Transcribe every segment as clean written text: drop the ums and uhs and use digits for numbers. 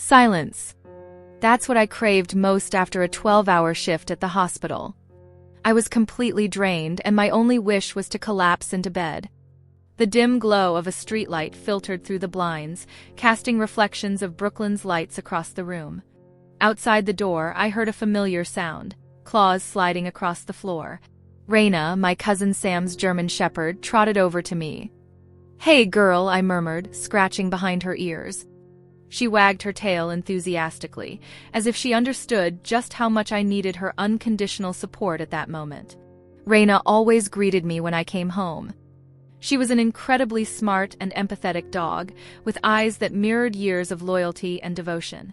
Silence. That's what I craved most after a 12-hour shift at the hospital. I was completely drained, and my only wish was to collapse into bed. The dim glow of a streetlight filtered through the blinds, casting reflections of Brooklyn's lights across the room. Outside the door, I heard a familiar sound, claws sliding across the floor. Raina, my cousin Sam's German shepherd, trotted over to me. "Hey, girl," I murmured, scratching behind her ears. She wagged her tail enthusiastically, as if she understood just how much I needed her unconditional support at that moment. Raina always greeted me when I came home. She was an incredibly smart and empathetic dog, with eyes that mirrored years of loyalty and devotion.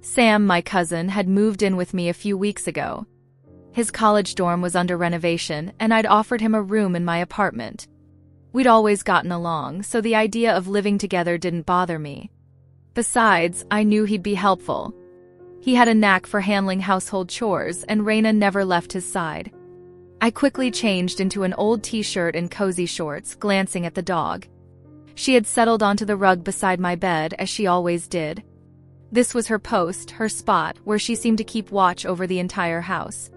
Sam, my cousin, had moved in with me a few weeks ago. His college dorm was under renovation, and I'd offered him a room in my apartment. We'd always gotten along, so the idea of living together didn't bother me. Besides, I knew he'd be helpful. He had a knack for handling household chores, and Raina never left his side. I quickly changed into an old t-shirt and cozy shorts, glancing at the dog. She had settled onto the rug beside my bed, as she always did. This was her post, her spot, where she seemed to keep watch over the entire house.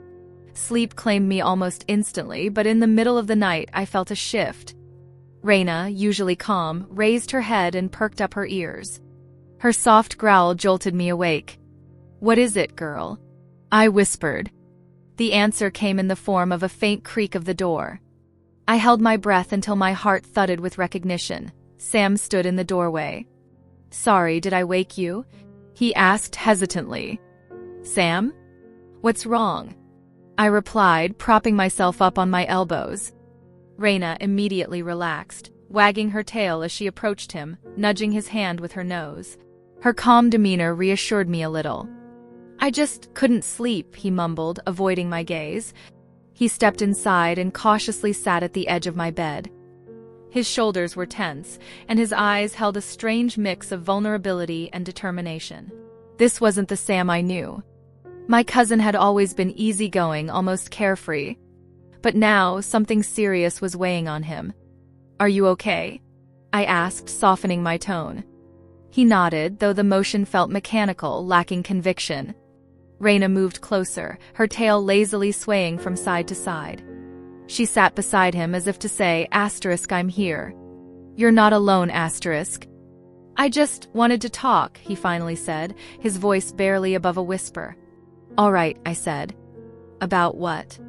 Sleep claimed me almost instantly, but in the middle of the night I felt a shift. Raina, usually calm, raised her head and perked up her ears. Her soft growl jolted me awake. "What is it, girl?" I whispered. The answer came in the form of a faint creak of the door. I held my breath until my heart thudded with recognition. Sam stood in the doorway. "Sorry, did I wake you?" he asked hesitantly. "Sam? What's wrong?" I replied, propping myself up on my elbows. Raina immediately relaxed, wagging her tail as she approached him, nudging his hand with her nose. Her calm demeanor reassured me a little. "I just couldn't sleep," he mumbled, avoiding my gaze. He stepped inside and cautiously sat at the edge of my bed. His shoulders were tense, and his eyes held a strange mix of vulnerability and determination. This wasn't the Sam I knew. My cousin had always been easygoing, almost carefree. But now, something serious was weighing on him. "Are you okay?" I asked, softening my tone. He nodded, though the motion felt mechanical, lacking conviction. Raina moved closer, her tail lazily swaying from side to side. She sat beside him as if to say, "I'm here. You're not alone, I just wanted to talk," he finally said, his voice barely above a whisper. "All right," I said. "About what?"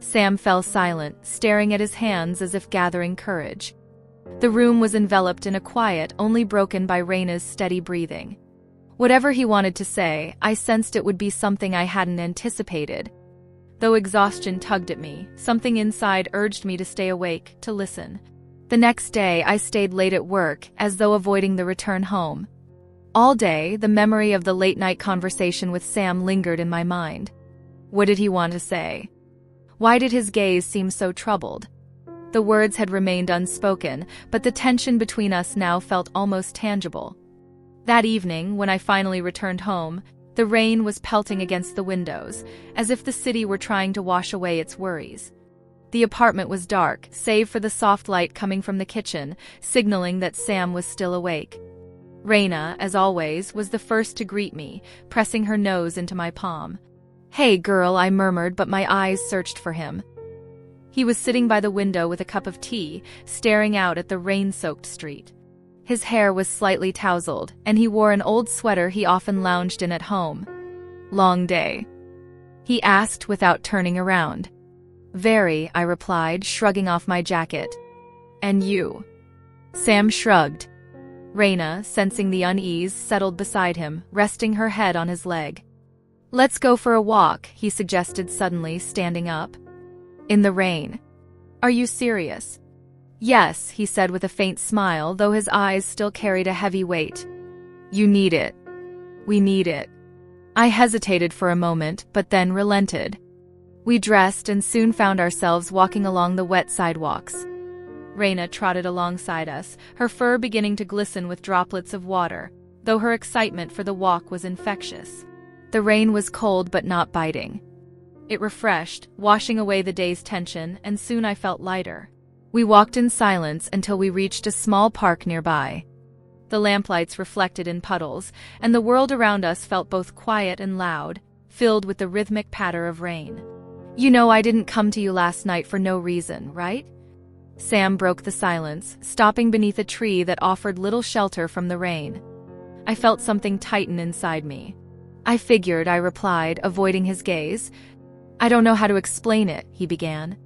Sam fell silent, staring at his hands as if gathering courage. The room was enveloped in a quiet only broken by Raina's steady breathing. Whatever he wanted to say, I sensed it would be something I hadn't anticipated. Though exhaustion tugged at me, something inside urged me to stay awake, to listen. The next day, I stayed late at work, as though avoiding the return home. All day, the memory of the late-night conversation with Sam lingered in my mind. What did he want to say? Why did his gaze seem so troubled? The words had remained unspoken, but the tension between us now felt almost tangible. That evening, when I finally returned home, the rain was pelting against the windows, as if the city were trying to wash away its worries. The apartment was dark, save for the soft light coming from the kitchen, signaling that Sam was still awake. Raina, as always, was the first to greet me, pressing her nose into my palm. "Hey, girl," I murmured, but my eyes searched for him. He was sitting by the window with a cup of tea, staring out at the rain-soaked street. His hair was slightly tousled, and he wore an old sweater he often lounged in at home. "Long day?" he asked without turning around. "Very," I replied, shrugging off my jacket. "And you?" Sam shrugged. Raina, sensing the unease, settled beside him, resting her head on his leg. "Let's go for a walk," he suggested suddenly, standing up. "In the rain? Are you serious?" "Yes," he said with a faint smile, though his eyes still carried a heavy weight. "You need it. We need it." I hesitated for a moment, but then relented. We dressed and soon found ourselves walking along the wet sidewalks. Raina trotted alongside us, her fur beginning to glisten with droplets of water, though her excitement for the walk was infectious. The rain was cold but not biting. It refreshed, washing away the day's tension, and soon I felt lighter. We walked in silence until we reached a small park nearby. The lamplights reflected in puddles, and the world around us felt both quiet and loud, filled with the rhythmic patter of rain. "You know I didn't come to you last night for no reason, right?" Sam broke the silence, stopping beneath a tree that offered little shelter from the rain. I felt something tighten inside me. "I figured," I replied, avoiding his gaze. "I don't know how to explain it," he began.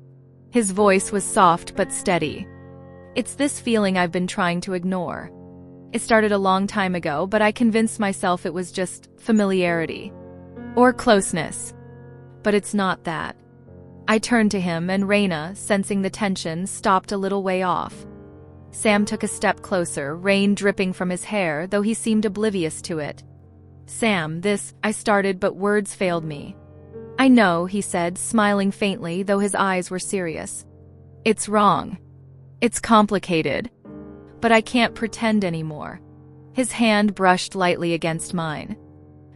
His voice was soft but steady. "It's this feeling I've been trying to ignore. It started a long time ago, but I convinced myself it was just familiarity. Or closeness. But it's not that." I turned to him, and Raina, sensing the tension, stopped a little way off. Sam took a step closer, rain dripping from his hair, though he seemed oblivious to it. "Sam, I started, but words failed me." "I know," he said, smiling faintly, though his eyes were serious. "It's wrong. It's complicated. But I can't pretend anymore." His hand brushed lightly against mine.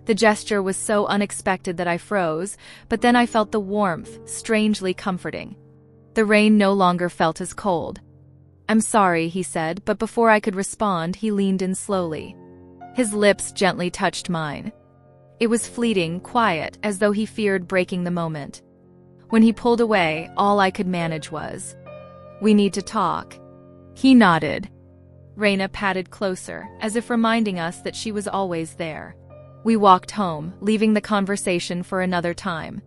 The gesture was so unexpected that I froze, but then I felt the warmth, strangely comforting. The rain no longer felt as cold. "I'm sorry," he said, but before I could respond, he leaned in slowly. His lips gently touched mine. It was fleeting, quiet, as though he feared breaking the moment. When he pulled away, all I could manage was, "We need to talk." He nodded. Raina patted closer, as if reminding us that she was always there. We walked home, leaving the conversation for another time.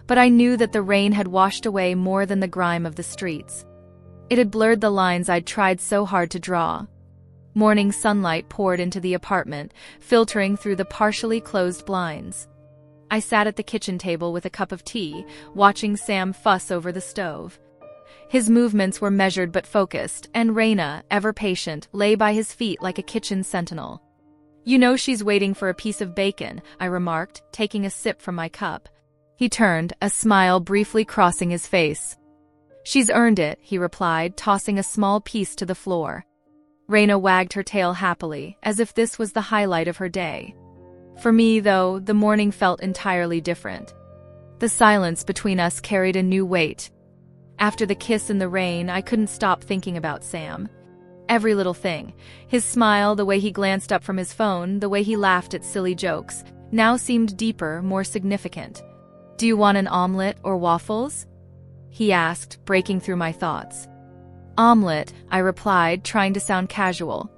But I knew that the rain had washed away more than the grime of the streets. It had blurred the lines I'd tried so hard to draw. Morning sunlight poured into the apartment, filtering through the partially closed blinds. I sat at the kitchen table with a cup of tea, watching Sam fuss over the stove. His movements were measured but focused, and Raina, ever patient, lay by his feet like a kitchen sentinel. "You know she's waiting for a piece of bacon," I remarked, taking a sip from my cup. He turned, a smile briefly crossing his face. "She's earned it," he replied, tossing a small piece to the floor. Raina wagged her tail happily, as if this was the highlight of her day. For me, though, the morning felt entirely different. The silence between us carried a new weight. After the kiss in the rain, I couldn't stop thinking about Sam. Every little thing. His smile, the way he glanced up from his phone, the way he laughed at silly jokes, now seemed deeper, more significant. "Do you want an omelet or waffles?" he asked, breaking through my thoughts. "Omelet," I replied, trying to sound casual.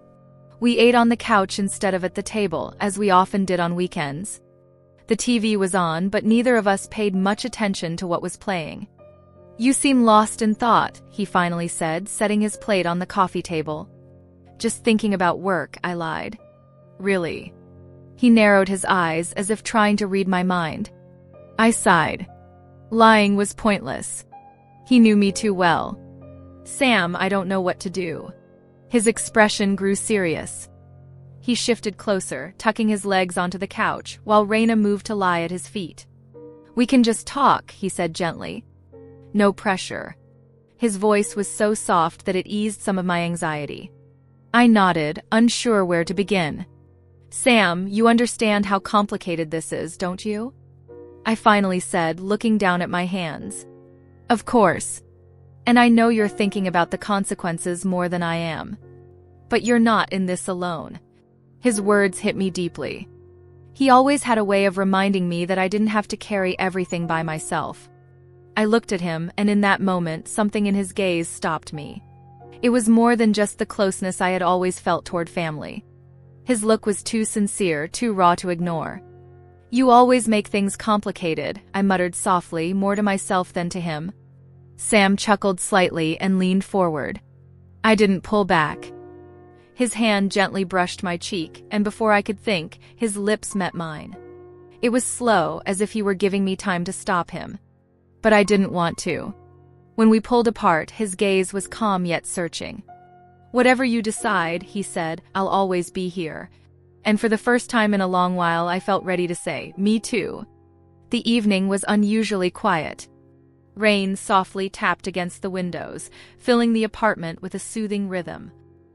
We ate on the couch instead of at the table, as we often did on weekends. The TV was on, but neither of us paid much attention to what was playing. "You seem lost in thought," he finally said, setting his plate on the coffee table. "Just thinking about work," I lied. "Really?" He narrowed his eyes, as if trying to read my mind. I sighed. Lying was pointless. He knew me too well. "Sam, I don't know what to do." His expression grew serious. He shifted closer, tucking his legs onto the couch, while Raina moved to lie at his feet. "We can just talk," he said gently. "No pressure." His voice was so soft that it eased some of my anxiety. I nodded, unsure where to begin. "Sam, you understand how complicated this is, don't you?" I finally said, looking down at my hands. "Of course. And I know you're thinking about the consequences more than I am. But you're not in this alone." His words hit me deeply. He always had a way of reminding me that I didn't have to carry everything by myself. I looked at him, and in that moment, something in his gaze stopped me. It was more than just the closeness I had always felt toward family. His look was too sincere, too raw to ignore. "You always make things complicated," I muttered softly, more to myself than to him. Sam chuckled slightly and leaned forward. I didn't pull back. His hand gently brushed my cheek, and before I could think, his lips met mine. It was slow, as if he were giving me time to stop him. But I didn't want to. When we pulled apart, his gaze was calm yet searching. "Whatever you decide," he said, "I'll always be here." And for the first time in a long while, I felt ready to say, "Me too." The evening was unusually quiet. Rain softly tapped against the windows, filling the apartment with a soothing rhythm.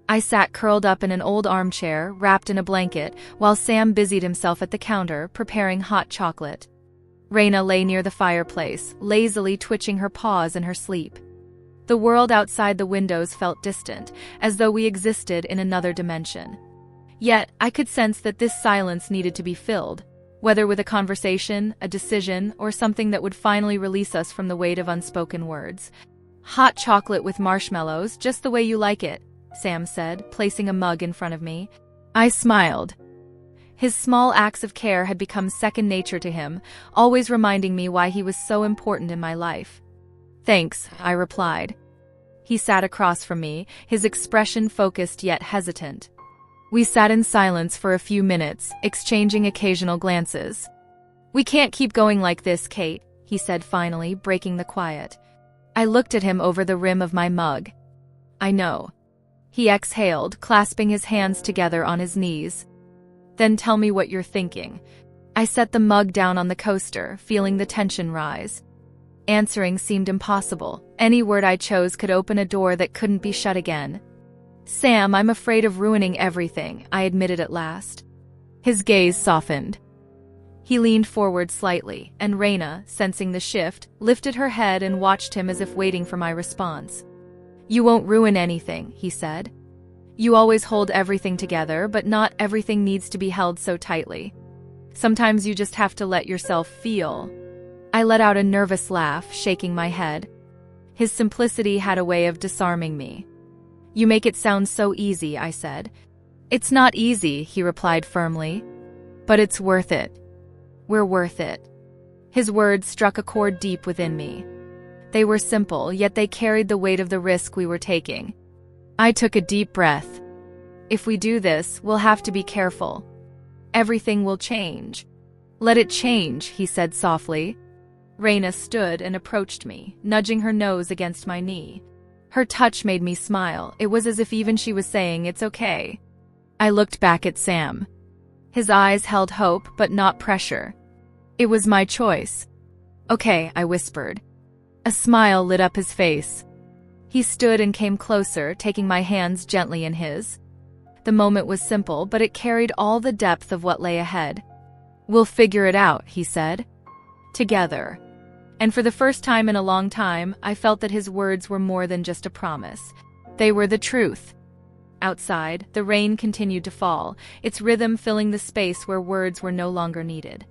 I sat curled up in an old armchair, wrapped in a blanket, while Sam busied himself at the counter, preparing hot chocolate. Raina lay near the fireplace, lazily twitching her paws in her sleep. The world outside the windows felt distant, as though we existed in another dimension. Yet, I could sense that this silence needed to be filled, whether with a conversation, a decision, or something that would finally release us from the weight of unspoken words. "Hot chocolate with marshmallows, just the way you like it," Sam said, placing a mug in front of me. I smiled. His small acts of care had become second nature to him, always reminding me why he was so important in my life. "Thanks," I replied. He sat across from me, his expression focused yet hesitant. We sat in silence for a few minutes, exchanging occasional glances. "We can't keep going like this, Kate," he said finally, breaking the quiet. I looked at him over the rim of my mug. "I know." He exhaled, clasping his hands together on his knees. "Then tell me what you're thinking." I set the mug down on the coaster, feeling the tension rise. Answering seemed impossible. Any word I chose could open a door that couldn't be shut again. "Sam, I'm afraid of ruining everything," I admitted at last. His gaze softened. He leaned forward slightly, and Raina, sensing the shift, lifted her head and watched him as if waiting for my response. "You won't ruin anything," he said. "You always hold everything together, but not everything needs to be held so tightly. Sometimes you just have to let yourself feel." I let out a nervous laugh, shaking my head. His simplicity had a way of disarming me. "You make it sound so easy," I said. "It's not easy," he replied firmly. "But it's worth it. We're worth it." His words struck a chord deep within me. They were simple, yet they carried the weight of the risk we were taking. I took a deep breath. "If we do this, we'll have to be careful. Everything will change." "Let it change," he said softly. Raina stood and approached me, nudging her nose against my knee. Her touch made me smile. It was as if even she was saying, "It's okay." I looked back at Sam. His eyes held hope, but not pressure. It was my choice. "Okay," I whispered. A smile lit up his face. He stood and came closer, taking my hands gently in his. The moment was simple, but it carried all the depth of what lay ahead. "We'll figure it out," he said. "Together." And for the first time in a long time, I felt that his words were more than just a promise. They were the truth. Outside, the rain continued to fall, its rhythm filling the space where words were no longer needed.